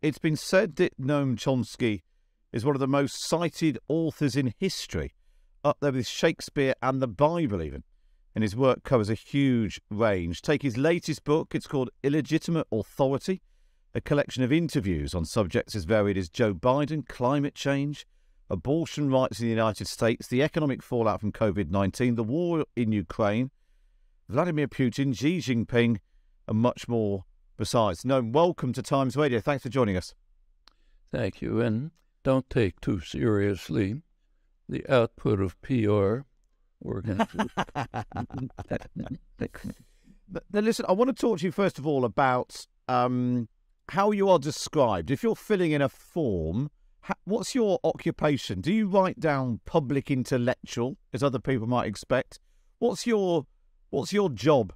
It's been said that Noam Chomsky is one of the most cited authors in history, up there with Shakespeare and the Bible even. And his work covers a huge range. Take his latest book, it's called Illegitimate Authority, a collection of interviews on subjects as varied as Joe Biden, climate change, abortion rights in the United States, the economic fallout from COVID-19, the war in Ukraine, Vladimir Putin, Xi Jinping, and much more besides. Noam, welcome to Times Radio. Thanks for joining us. Thank you. And don't take too seriously the output of PR organizations. Now, listen, I want to talk to you first of all about how you are described. If you're filling in a form, what's your occupation? Do you write down public intellectual, as other people might expect? What's your job?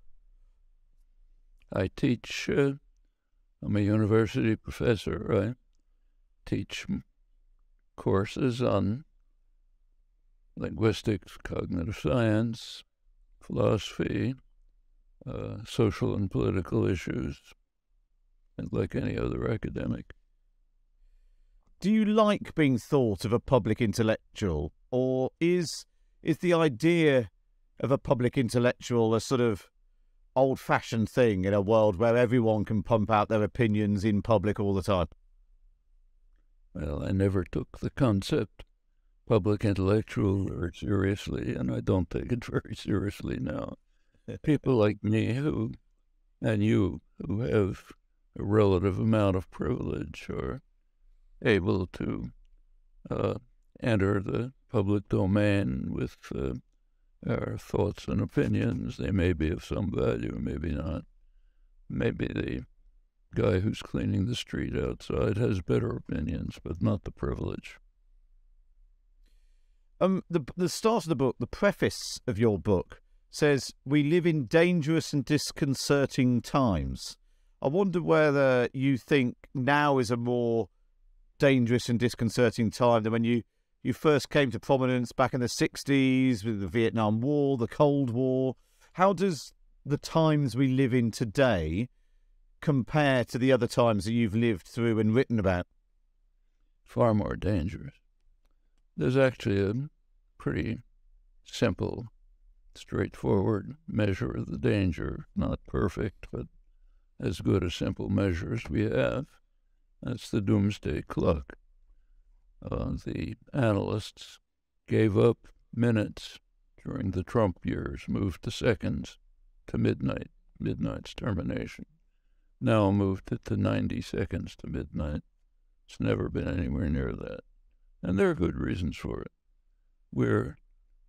I teach. I'm a university professor. I teach courses on linguistics, cognitive science, philosophy, social and political issues, and like any other academic. Do you like being thought of a public intellectual, or is the idea of a public intellectual a sort of old-fashioned thing in a world where everyone can pump out their opinions in public all the time? Well, I never took the concept public intellectual very seriously, and I don't take it very seriously now. People like me and you who have a relative amount of privilege are able to enter the public domain with our thoughts and opinions. They may be of some value, maybe not. Maybe the guy who's cleaning the street outside has better opinions, but not the privilege. The start of the book, the preface of your book, says, "We live in dangerous and disconcerting times." I wonder whether you think now is a more dangerous and disconcerting time than when you first came to prominence back in the 60s with the Vietnam War, the Cold War. How does the times we live in today compare to the other times that you've lived through and written about? Far more dangerous. There's actually a pretty simple, straightforward measure of the danger. Not perfect, but as good a simple measure as we have. That's the doomsday clock. The analysts gave up minutes during the Trump years, moved to seconds, to midnight's termination. Now moved it to 90 seconds to midnight. It's never been anywhere near that. And there are good reasons for it.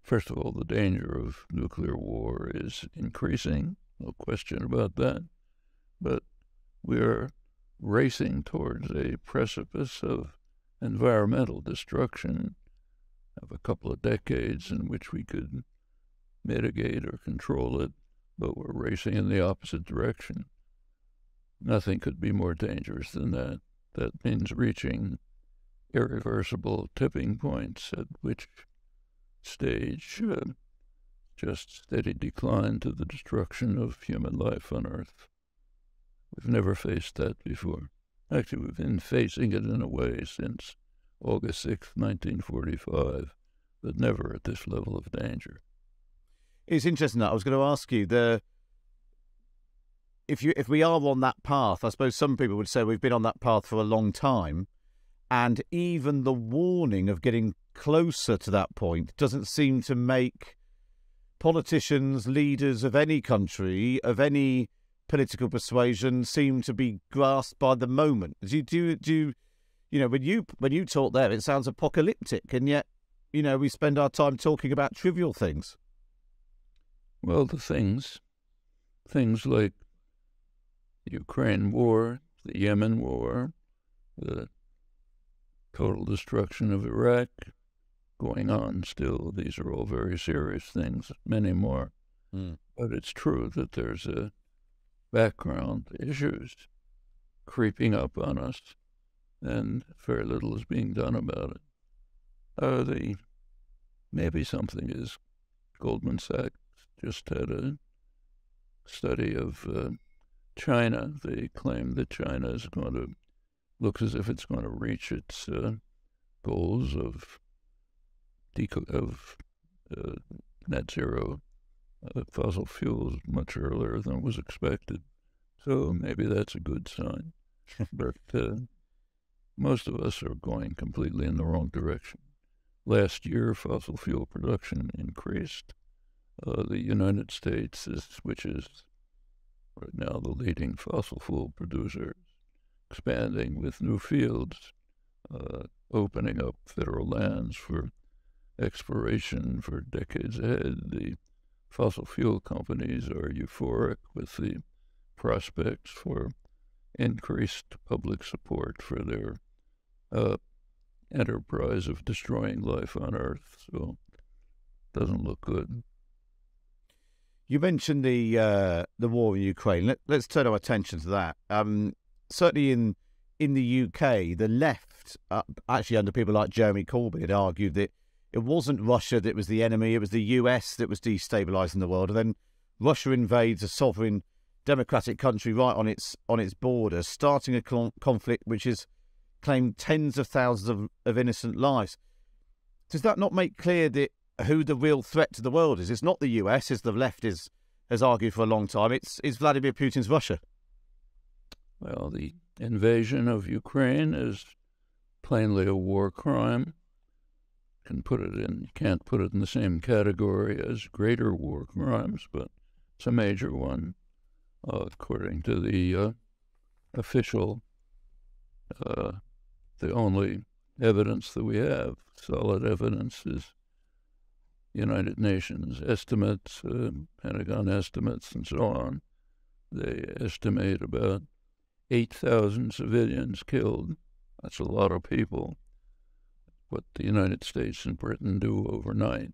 First of all, the danger of nuclear war is increasing, no question about that. But we're racing towards a precipice of environmental destruction of a couple of decades in which we could mitigate or control it, but we're racing in the opposite direction. Nothing could be more dangerous than that. That means reaching irreversible tipping points, at which stage just steady decline to the destruction of human life on Earth. We've never faced that before. Actually, we've been facing it in a way since August 6th, 1945, but never at this level of danger. It's interesting that I was going to ask you, if we are on that path, I suppose some people would say we've been on that path for a long time, and even the warning of getting closer to that point doesn't seem to make politicians, leaders of any country, of any political persuasion, seem to be grasped by the moment. When you talk there, it sounds apocalyptic, and yet, we spend our time talking about trivial things. Well, the things like the Ukraine war, the Yemen war, the total destruction of Iraq going on still, these are all very serious things, many more. But it's true that there's a background issues creeping up on us, and very little is being done about it. Maybe something is, Goldman Sachs just had a study of China. They claim that China is going to looks as if it's going to reach its goals of net zero fossil fuels much earlier than was expected. So maybe that's a good sign. But most of us are going completely in the wrong direction. Last year, fossil fuel production increased. The United States, which is right now the leading fossil fuel producer, expanding with new fields, opening up federal lands for exploration for decades ahead. The fossil fuel companies are euphoric with the prospects for increased public support for their enterprise of destroying life on Earth. So it doesn't look good. You mentioned the war in Ukraine. Let's turn our attention to that. Certainly in the UK, the left, actually under people like Jeremy Corbyn, had argued that it wasn't Russia that was the enemy, it was the US that was destabilising the world. And then Russia invades a sovereign democratic country right on its borders, starting a conflict which has claimed tens of thousands of innocent lives. Does that not make clear that who the real threat to the world is? It's not the US, as the left has argued for a long time. It's Vladimir Putin's Russia. Well, the invasion of Ukraine is plainly a war crime. You can't put it in the same category as greater war crimes, but it's a major one, according to the official. The only evidence that we have, solid evidence, is United Nations estimates, Pentagon estimates, and so on. They estimate about 8,000 civilians killed. That's a lot of people. What the United States and Britain do overnight,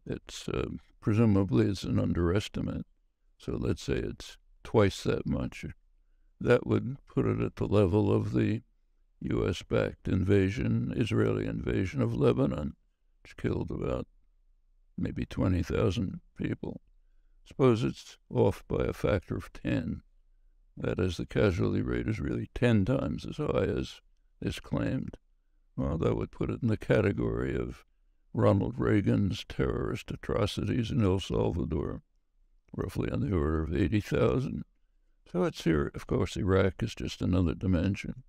it's presumably it's an underestimate. So let's say it's twice that much. That would put it at the level of the U.S.-backed Israeli invasion of Lebanon, which killed about maybe 20,000 people. Suppose it's off by a factor of 10. That is, the casualty rate is really 10 times as high as is claimed. Well, that would put it in the category of Ronald Reagan's terrorist atrocities in El Salvador, roughly on the order of 80,000. So it's serious. Of course, Iraq is just another dimension.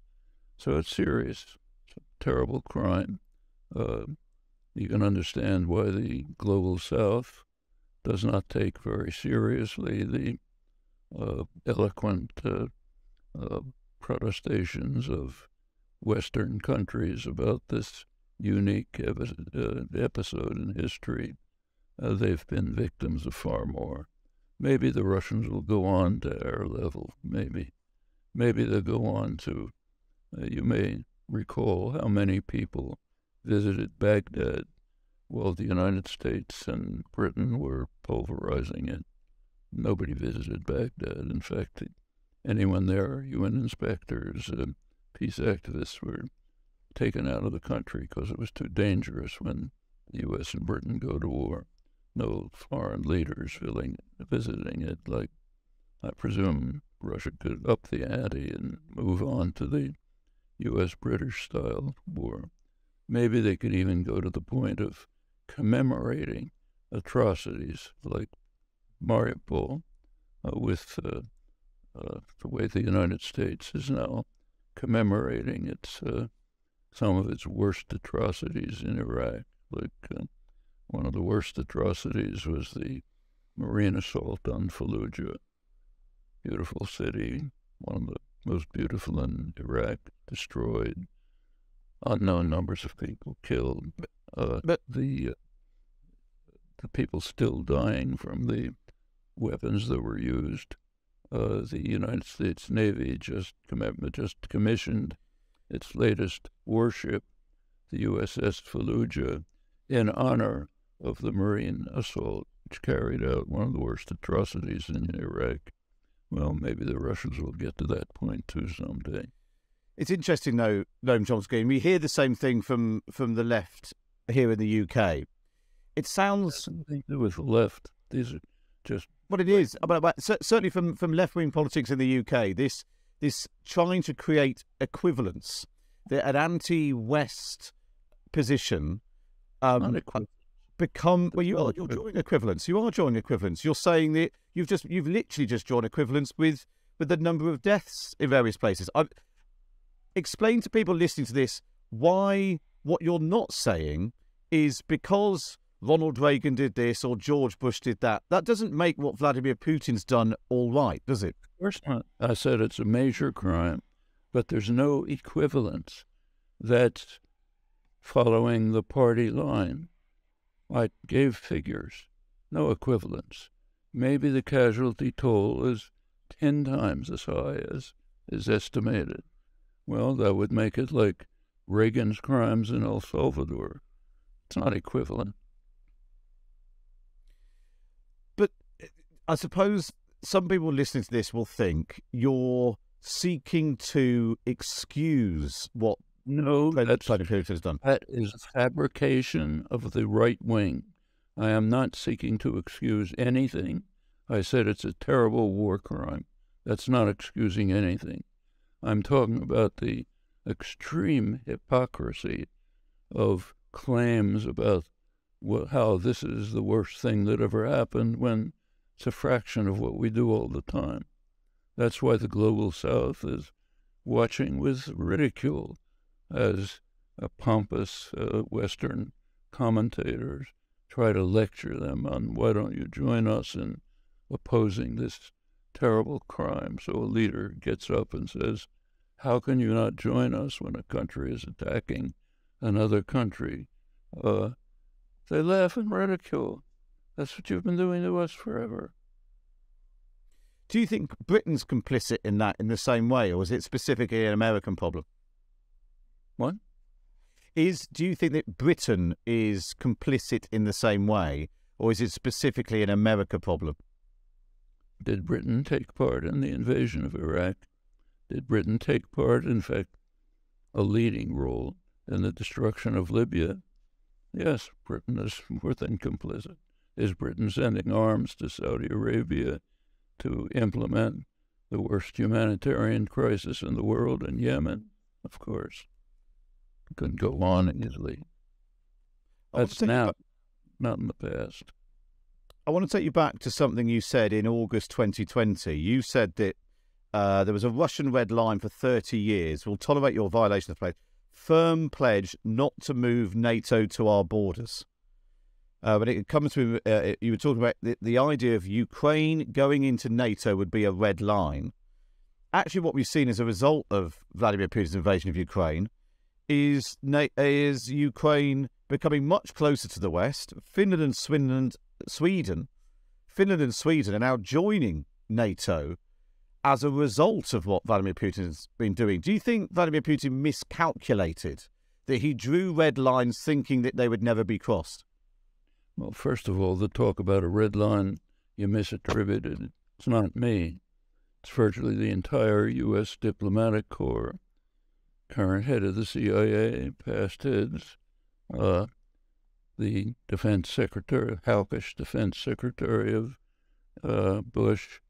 So it's serious. It's a terrible crime. You can understand why the global South does not take very seriously the eloquent protestations of Western countries about this unique episode in history. They've been victims of far more. Maybe the Russians will go on to our level. Maybe they'll go on to, you may recall how many people visited Baghdad while the United States and Britain were pulverizing it. Nobody visited Baghdad. In fact, anyone there, UN inspectors, peace activists, were taken out of the country because it was too dangerous when the U.S. and Britain go to war. No foreign leaders visiting it. Like, I presume Russia could up the ante and move on to the U.S.-British style war. Maybe they could even go to the point of commemorating atrocities like Mariupol with the way the United States is now commemorating some of its worst atrocities in Iraq. Like one of the worst atrocities was the marine assault on Fallujah, beautiful city, one of the most beautiful in Iraq, destroyed, unknown numbers of people killed. But the people still dying from the weapons that were used. The United States Navy just commissioned its latest warship, the USS Fallujah, in honor of the marine assault, which carried out one of the worst atrocities in Iraq. Well, maybe the Russians will get to that point too someday. It's interesting, though, Noam Chomsky, and we hear the same thing from the left here in the UK. It sounds... Nothing to do with the left. These are just... Well, it is. But certainly from left-wing politics in the UK, this this trying to create equivalence, an anti-West position Not equivalent. you're drawing equivalence. You are drawing equivalence. You're saying that you've literally just drawn equivalence with the number of deaths in various places. Explain to people listening to this why what you're not saying is because Ronald Reagan did this or George Bush did that. That doesn't make what Vladimir Putin's done all right, does it? Of course not. I said it's a major crime, but there's no equivalence that's following the party line. I gave figures, no equivalence. Maybe the casualty toll is 10 times as high as is estimated. Well, that would make it like Reagan's crimes in El Salvador. It's not equivalent. But I suppose some people listening to this will think you're seeking to excuse what Vladimir Putin has done. That is a fabrication of the right wing. I am not seeking to excuse anything. I said it's a terrible war crime. That's not excusing anything. I'm talking about the extreme hypocrisy of claims about how this is the worst thing that ever happened when it's a fraction of what we do all the time. That's why the Global South is watching with ridicule as pompous Western commentators try to lecture them on why don't you join us in opposing this terrible crime. So a leader gets up and says, how can you not join us when a country is attacking another country? They laugh and ridicule. That's what you've been doing to us forever. Do you think Britain's complicit in that in the same way, or is it specifically an American problem? What? Do you think that Britain is complicit in the same way, or is it specifically an America problem? Did Britain take part in the invasion of Iraq? Did Britain take part, in fact, a leading role in the destruction of Libya? Yes, Britain is more than complicit. Is Britain sending arms to Saudi Arabia to implement the worst humanitarian crisis in the world in Yemen? Of course. It couldn't go on easily. That's now, not in the past. I want to take you back to something you said in August 2020. You said that there was a Russian red line for 30 years. We'll tolerate your violation of the pledge. Firm pledge not to move NATO to our borders. When it comes to, you were talking about the idea of Ukraine going into NATO would be a red line. Actually, what we've seen as a result of Vladimir Putin's invasion of Ukraine is Ukraine becoming much closer to the West. Finland and Sweden are now joining NATO as a result of what Vladimir Putin has been doing. Do you think Vladimir Putin miscalculated, that he drew red lines thinking that they would never be crossed? Well, first of all, the talk about a red line, you misattributed. It's not me. It's virtually the entire U.S. diplomatic corps, current head of the CIA, past heads, the defense secretary, hawkish defense secretary of Bush,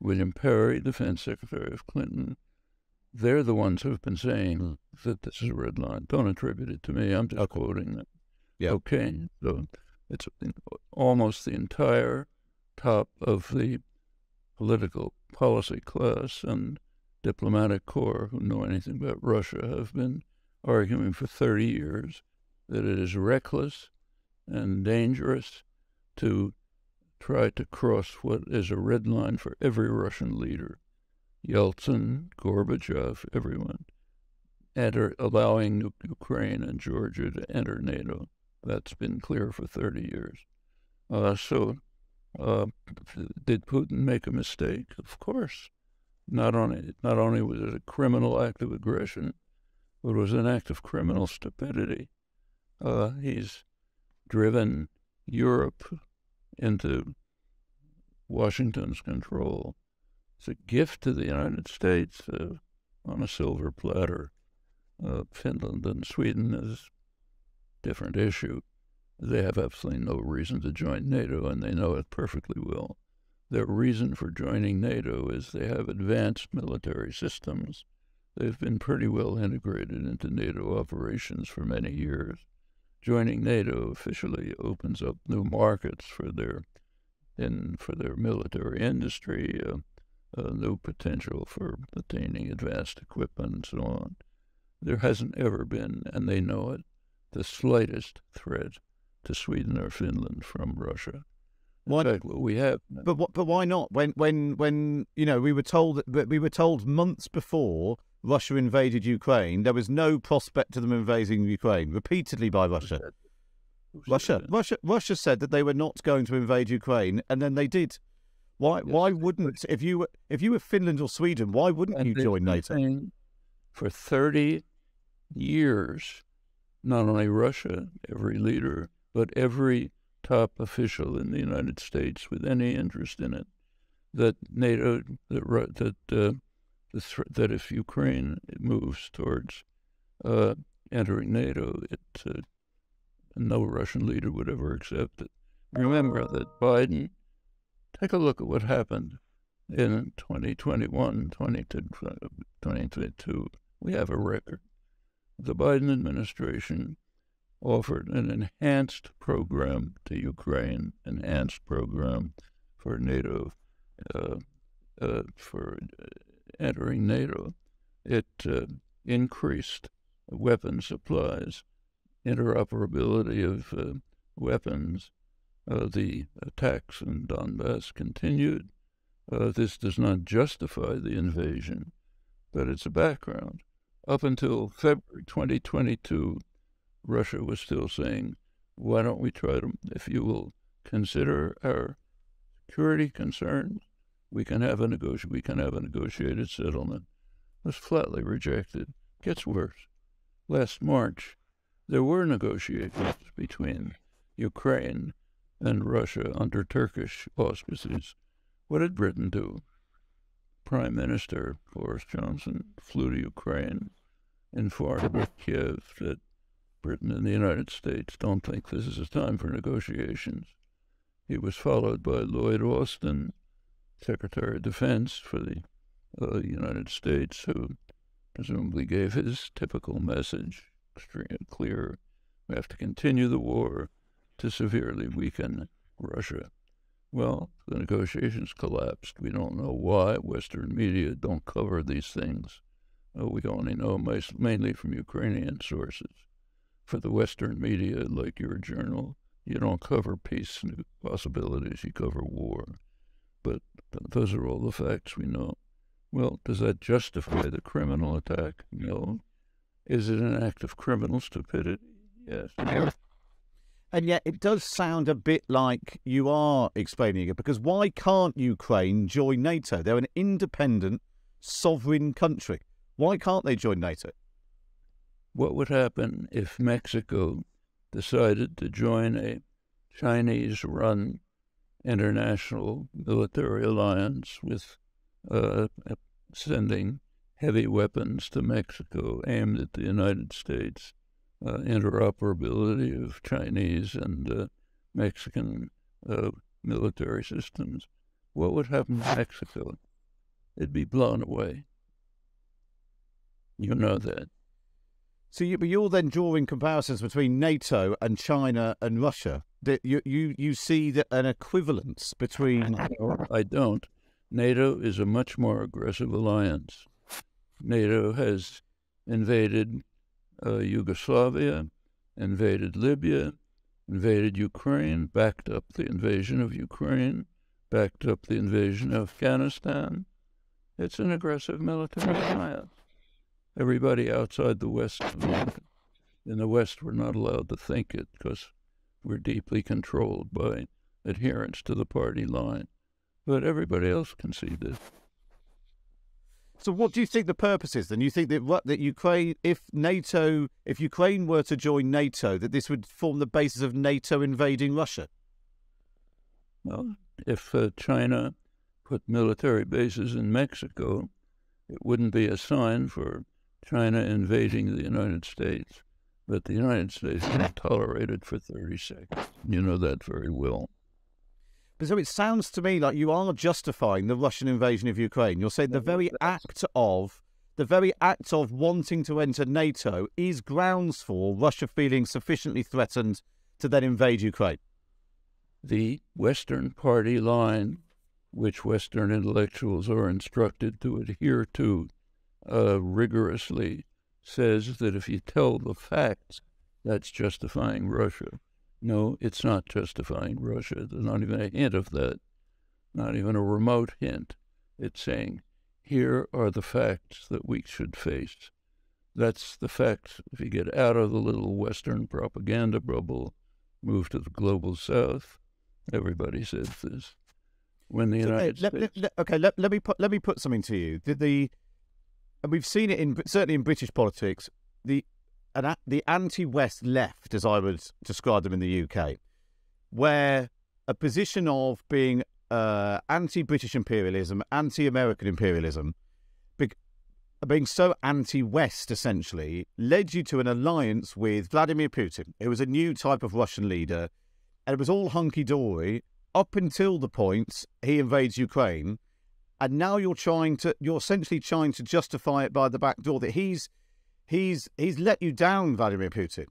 William Perry, defense secretary of Clinton. They're the ones who've been saying that this is a red line. Don't attribute it to me. I'm just quoting them. Yeah. Okay. So it's almost the entire top of the political policy class and diplomatic corps who know anything about Russia have been arguing for 30 years that it is reckless and dangerous to try to cross what is a red line for every Russian leader, Yeltsin, Gorbachev, everyone, allowing Ukraine and Georgia to enter NATO. That's been clear for 30 years. Did Putin make a mistake? Of course. Not only was it a criminal act of aggression, but it was an act of criminal stupidity. He's driven Europe into Washington's control. It's a gift to the United States on a silver platter. Finland and Sweden is a different issue. They have absolutely no reason to join NATO, and they know it perfectly well. Their reason for joining NATO is they have advanced military systems. They've been pretty well integrated into NATO operations for many years. Joining NATO officially opens up new markets for their military industry, new potential for attaining advanced equipment and so on. There hasn't ever been, and they know it, the slightest threat to Sweden or Finland from Russia. In fact, what we have. But why not? When we were told months before Russia invaded Ukraine, there was no prospect of them invading Ukraine, repeatedly by Russia. Russia said that they were not going to invade Ukraine, and then they did. Why wouldn't, if you were Finland or Sweden, why wouldn't you join NATO? For 30 years, not only Russia, every leader, but every top official in the United States with any interest in it, that NATO, that if Ukraine moves towards entering NATO, no Russian leader would ever accept it. Remember that Biden, take a look at what happened in 2021, 2022. We have a record. The Biden administration offered an enhanced program to Ukraine, enhanced program for NATO, for entering NATO. It increased weapon supplies, interoperability of weapons. The attacks in Donbass continued. This does not justify the invasion, but it's a background. Up until February 2022, Russia was still saying, why don't we try to, if you will consider our security concerns, we can have a negotiated settlement. It was flatly rejected. Gets worse. Last March, there were negotiations between Ukraine and Russia under Turkish auspices. What did Britain do? Prime Minister Boris Johnson flew to Ukraine, informed Kiev that Britain and the United States don't think this is a time for negotiations. He was followed by Lloyd Austin, Secretary of Defense for the United States, who presumably gave his typical message, extremely clear: we have to continue the war to severely weaken Russia. Well, the negotiations collapsed. We don't know why. Western media don't cover these things. We only know mainly from Ukrainian sources. For the Western media, like your journal, you don't cover peace possibilities, you cover war. But those are all the facts we know. Well, does that justify the criminal attack? No. Is it an act of criminal stupidity? Yes. And yet it does sound a bit like you are explaining it, because why can't Ukraine join NATO? They're an independent, sovereign country. Why can't they join NATO? What would happen if Mexico decided to join a Chinese-run international military alliance with sending heavy weapons to Mexico aimed at the United States? Interoperability of Chinese and Mexican military systems. What would happen to Mexico? It'd be blown away. You know that. So you're then drawing comparisons between NATO and China and Russia. You see an equivalence between... No, I don't. NATO is a much more aggressive alliance. NATO has invaded Yugoslavia, invaded Libya, invaded Ukraine, backed up the invasion of Ukraine, backed up the invasion of Afghanistan. It's an aggressive military alliance. Everybody outside the West, in the West, we're not allowed to think it because we're deeply controlled by adherence to the party line. But everybody else can see this. So what do you think the purpose is then? You think that Ukraine, if Ukraine were to join NATO, that this would form the basis of NATO invading Russia? Well, if China put military bases in Mexico, it wouldn't be a sign for China invading the United States. But the United States won't tolerate it for 30 seconds. You know that very well. So it sounds to me like you are justifying the Russian invasion of Ukraine. You're saying the very act of wanting to enter NATO is grounds for Russia feeling sufficiently threatened to then invade Ukraine. The Western party line, which Western intellectuals are instructed to adhere to rigorously, says that if you tell the facts, that's justifying Russia. No, it's not justifying Russia. There's not even a hint of that, not even a remote hint. It's saying, here are the facts that we should face. That's the facts. If you get out of the little Western propaganda bubble, move to the global South, everybody says this. When the United States... Let me put something to you. And we've seen it certainly in British politics, the anti-West left, as I would describe them in the UK, where a position of being anti-British imperialism, anti-American imperialism, being so anti-West, essentially, led you to an alliance with Vladimir Putin, who was a new type of Russian leader, and it was all hunky-dory up until the point he invades Ukraine, and now you're essentially trying to justify it by the back door that he's let you down, Vladimir Putin.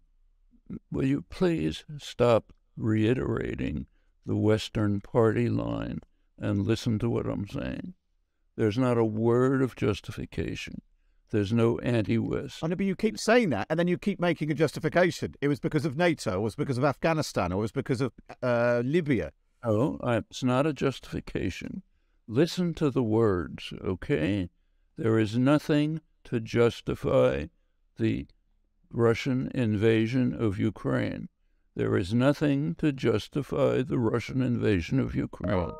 Will you please stop reiterating the Western party line and listen to what I'm saying? There's not a word of justification. There's no anti-West. I know, but you keep saying that, and then you keep making a justification. It was because of NATO, or it was because of Afghanistan, or it was because of Libya. Oh, it's not a justification. Listen to the words, okay? There is nothing to justify the Russian invasion of Ukraine. There is nothing to justify the Russian invasion of Ukraine.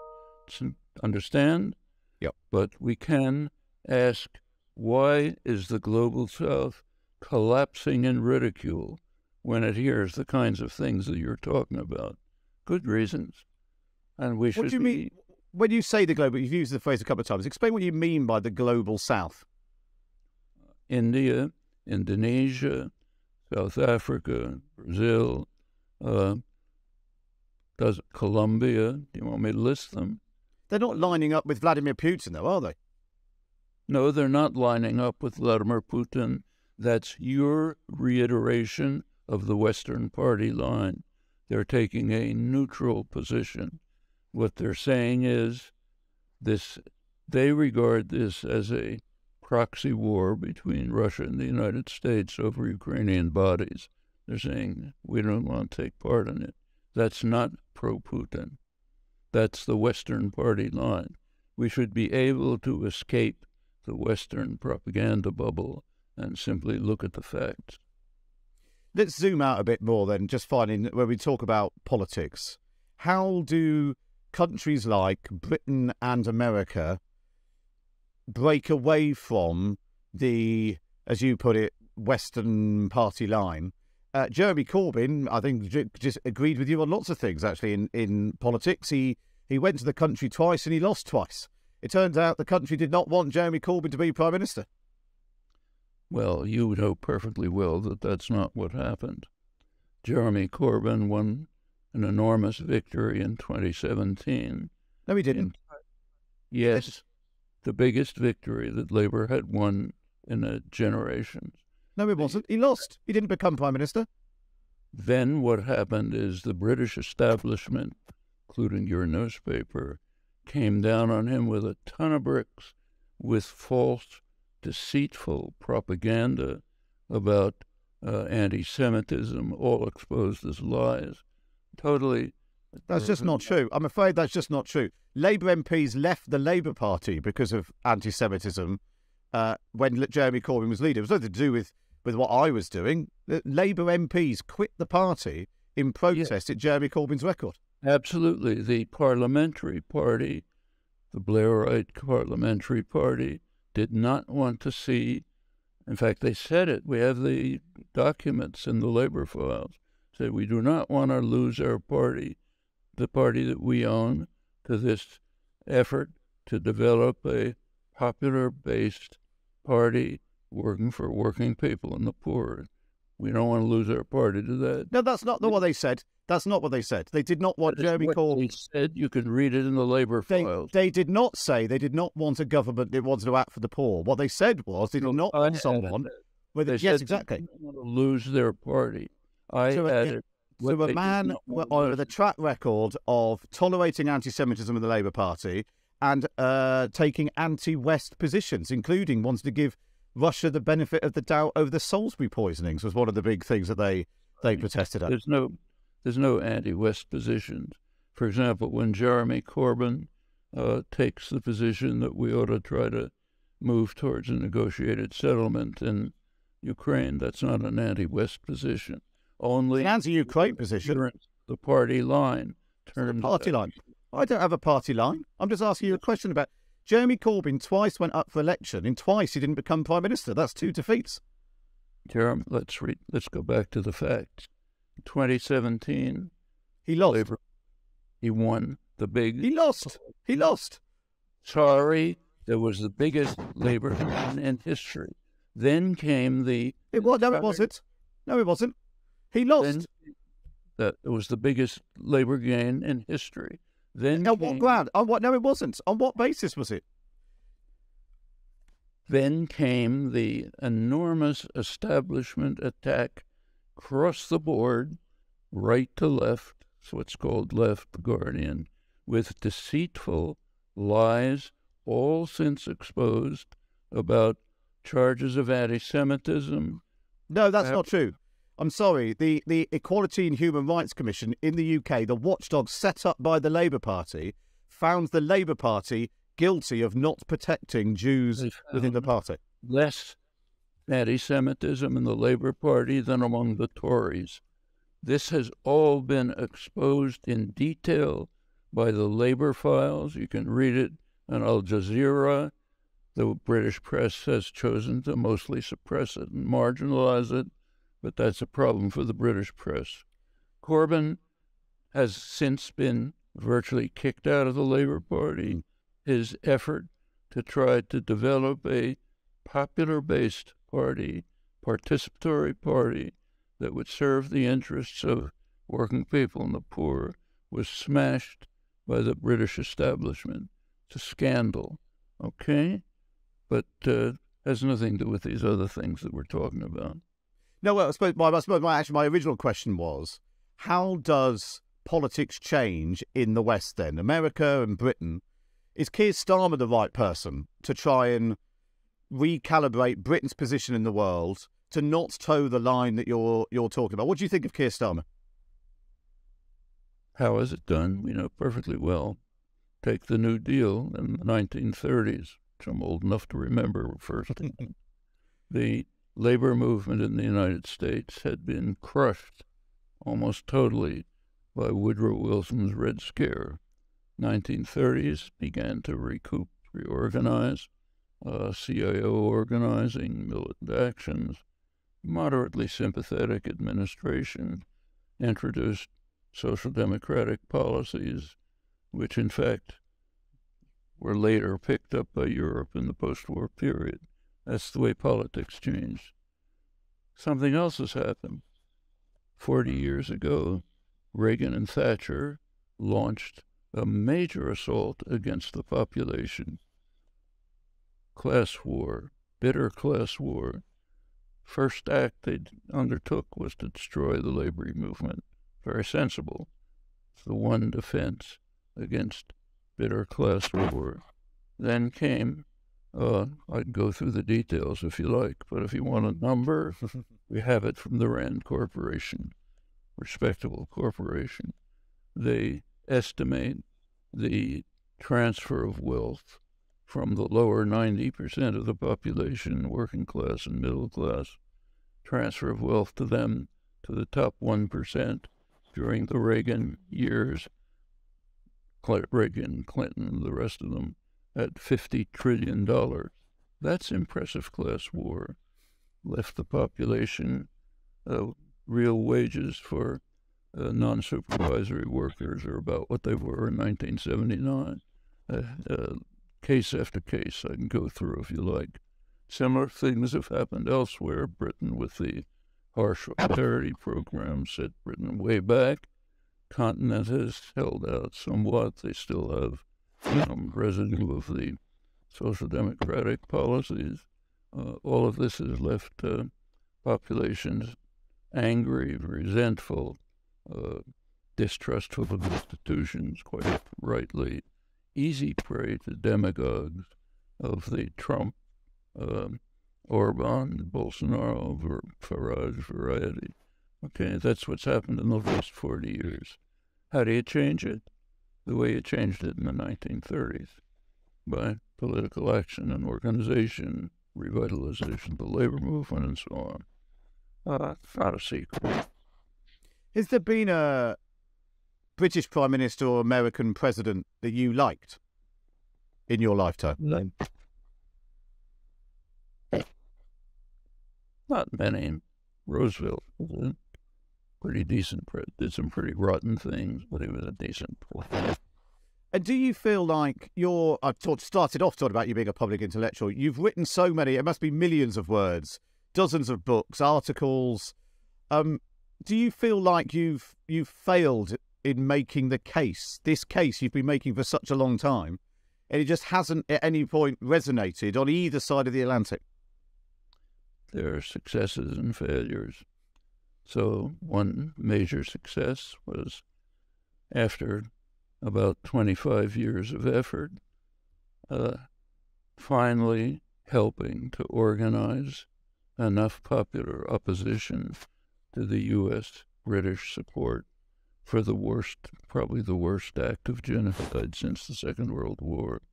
Understand? Yep. But we can ask, why is the global South collapsing in ridicule when it hears the kinds of things that you're talking about? Good reasons. And we should. What do you mean? When you say the global, you've used the phrase a couple of times. Explain what you mean by the global South. India, Indonesia, South Africa, Brazil, Colombia. Do you want me to list them? They're not lining up with Vladimir Putin, though, are they? No, they're not lining up with Vladimir Putin. That's your reiteration of the Western party line. They're taking a neutral position. What they're saying is they regard this as a proxy war between Russia and the United States over Ukrainian bodies. They're saying, we don't want to take part in it. That's not pro-Putin. That's the Western party line. We should be able to escape the Western propaganda bubble and simply look at the facts. Let's zoom out a bit more then, just finding when we talk about politics. How do countries like Britain and America break away from the, as you put it, Western party line? Jeremy Corbyn, I think, just agreed with you on lots of things, actually, in politics. He went to the country twice and he lost twice. It turns out the country did not want Jeremy Corbyn to be Prime Minister. Well, you know perfectly well that that's not what happened. Jeremy Corbyn won an enormous victory in 2017. No, he didn't. Yes, the biggest victory that Labour had won in a generation. No, it wasn't. He lost. He didn't become Prime Minister. Then what happened is the British establishment, including your newspaper, came down on him with a ton of bricks, with false, deceitful propaganda about anti-Semitism, all exposed as lies. Totally. That's just not true. I'm afraid that's just not true. Labour MPs left the Labour Party because of anti-Semitism when Jeremy Corbyn was leader. It was nothing to do with what I was doing. The Labour MPs quit the party in protest at Jeremy Corbyn's record. Absolutely. The parliamentary party, the Blairite parliamentary party, did not want to see, in fact, they said it. We have the documents in the Labour files. Said we do not want to lose our party, the party that we own, to this effort to develop a popular-based party working for working people and the poor. We don't want to lose our party to that. No, that's not what they said. That's not what they said. They did not want Jeremy Corbyn. They said. You can read it in the Labour files. They did not say they did not want a government that wanted to act for the poor. What they said was they did not want someone with it. Yes, exactly. They didn't want to lose their party. So a man with a track record of tolerating anti-Semitism in the Labour Party and taking anti-West positions, including wanting to give Russia the benefit of the doubt over the Salisbury poisonings, was one of the big things that they protested at. There's no anti-West positions. For example, when Jeremy Corbyn takes the position that we ought to try to move towards a negotiated settlement in Ukraine, that's not an anti-West position. Only an anti-Ukraine position. The party line. Party line. I don't have a party line. I'm just asking you a question about Jeremy Corbyn. Twice went up for election. In twice he didn't become prime minister. That's 2 defeats. Jeremy, let's go back to the facts. 2017, he lost. Labour, he won the big. He lost. Sorry, there was the biggest Labour win in history. Then came the. It wasn't. No, it wasn't. He lost. That was the biggest Labour gain in history. Then on what ground? On what? No, it wasn't. On what basis was it? Then came the enormous establishment attack across the board, right to left, that's what's called Left Guardian, with deceitful lies, all since exposed, about charges of anti-Semitism. No, that's not true. I'm sorry. The Equality and Human Rights Commission in the UK, the watchdog set up by the Labour Party, found the Labour Party guilty of not protecting Jews within the party. Less anti-Semitism in the Labour Party than among the Tories. This has all been exposed in detail by the Labour files. You can read it on Al Jazeera. The British press has chosen to mostly suppress it and marginalize it, but that's a problem for the British press. Corbyn has since been virtually kicked out of the Labour Party. His effort to try to develop a popular-based party, participatory party, that would serve the interests of working people and the poor was smashed by the British establishment. It's a scandal, okay? But has nothing to do with these other things that we're talking about. No, well, I suppose my original question was, how does politics change in the West then? America and Britain. Is Keir Starmer the right person to try and recalibrate Britain's position in the world to not toe the line that you're talking about? What do you think of Keir Starmer? How is it done? We know perfectly well. Take the New Deal in the 1930s, which I'm old enough to remember first. The labor movement in the United States had been crushed almost totally by Woodrow Wilson's Red Scare. 1930s began to recoup, reorganize, CIO organizing, militant actions, moderately sympathetic administration, introduced social democratic policies, which in fact were later picked up by Europe in the post-war period. That's the way politics changed. Something else has happened. 40 years ago, Reagan and Thatcher launched a major assault against the population. Class war, bitter class war. First act they undertook was to destroy the labor movement. Very sensible. It's the one defense against bitter class war. Then came, I can go through the details if you like, but if you want a number, we have it from the Rand Corporation, respectable corporation. They estimate the transfer of wealth from the lower 90% of the population, working class and middle class, transfer of wealth to them, to the top 1% during the Reagan years, Reagan, Clinton, the rest of them, at $50 trillion. That's impressive class war. Left the population, real wages for non-supervisory workers are about what they were in 1979. Case after case I can go through if you like. Similar things have happened elsewhere. Britain with the harsh austerity programs set Britain way back. Continent has held out somewhat. They still have some residue of the social democratic policies. All of this has left populations angry, resentful, distrustful of institutions, quite rightly, easy prey to demagogues of the Trump, Orban, Bolsonaro, Farage variety. Okay, that's what's happened in the last 40 years. How do you change it? The way you changed it in the 1930s, by political action and organization, revitalization of the labor movement, and so on. It's not a secret. Has there been a British Prime Minister or American President that you liked in your lifetime? Not many. Roosevelt was a pretty decent president. Did some pretty rotten things, but he was a decent president. And do you feel like started off talking about you being a public intellectual. You've written so many, it must be millions of words, dozens of books, articles. Do you feel like you've failed in making the case, this case you've been making for such a long time, and it just hasn't at any point resonated on either side of the Atlantic? There are successes and failures. So one major success was after about 25 years of effort, finally helping to organize enough popular opposition to the U.S.-British support for the worst, probably the worst act of genocide since the Second World War,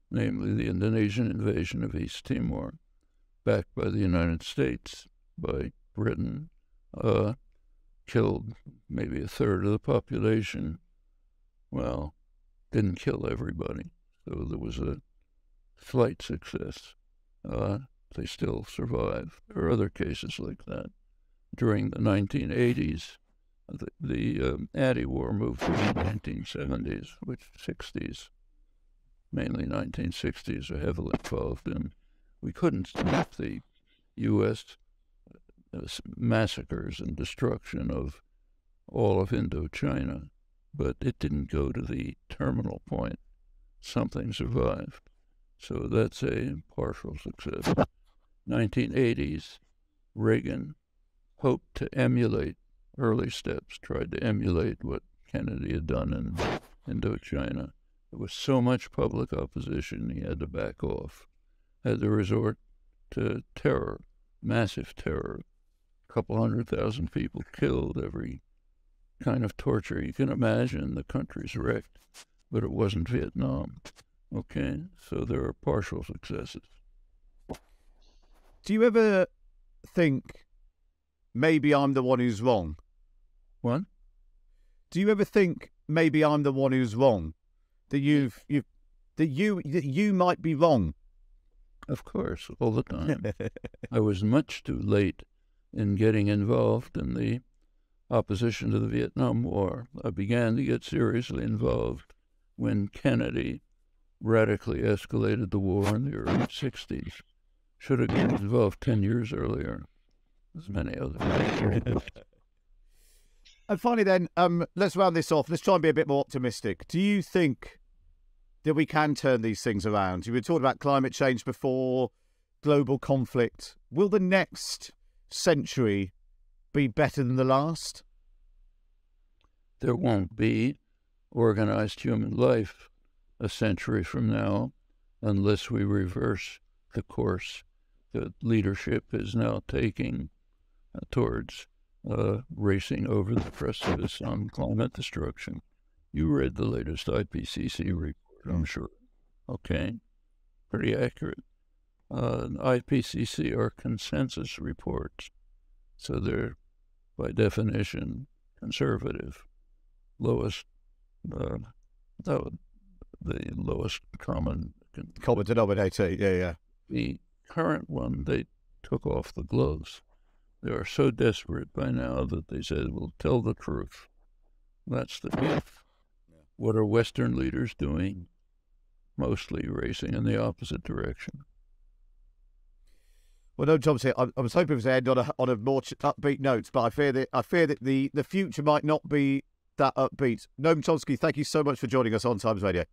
namely the Indonesian invasion of East Timor, backed by the United States, by Britain, killed maybe a third of the population. Well, didn't kill everybody, so there was a slight success. They still survive. There are other cases like that. During the 1980s, the anti-war movement in the 1970s, which 60s, mainly 1960s, are heavily involved in. We couldn't stop the U.S. massacres and destruction of all of Indochina, but it didn't go to the terminal point. Something survived. So that's a partial success. 1980s, Reagan hoped to emulate early steps, tried to emulate what Kennedy had done in Indochina. There was so much public opposition, he had to back off, had to resort to terror, massive terror. A couple 100,000 people killed, every kind of torture you can imagine. The country's wrecked, but it wasn't Vietnam. Okay, so there are partial successes. Do you ever think, maybe I'm the one who's wrong? What? Do you ever think, maybe I'm the one who's wrong? That you might be wrong? Of course, all the time. I was much too late in getting involved in the opposition to the Vietnam War. I began to get seriously involved when Kennedy radically escalated the war in the early 60s. Should have been involved 10 years earlier. There's many others. And finally then, let's round this off. Let's try and be a bit more optimistic. Do you think that we can turn these things around? You were talking about climate change before, global conflict. Will the next century be better than the last? There won't be organized human life a century from now unless we reverse the course that leadership is now taking towards racing over the precipice on climate destruction. You read the latest IPCC report, I'm sure. Okay, pretty accurate. IPCC are consensus reports, so they're, by definition, conservative. The lowest common denominator, yeah. The current one, they took off the gloves. They are so desperate by now that they said, we'll tell the truth. That's the truth. Yeah. What are Western leaders doing? Mostly racing in the opposite direction. Well, Noam Chomsky, I was hoping to end on a more upbeat note, but I fear that the future might not be that upbeat. Noam Chomsky, thank you so much for joining us on Times Radio.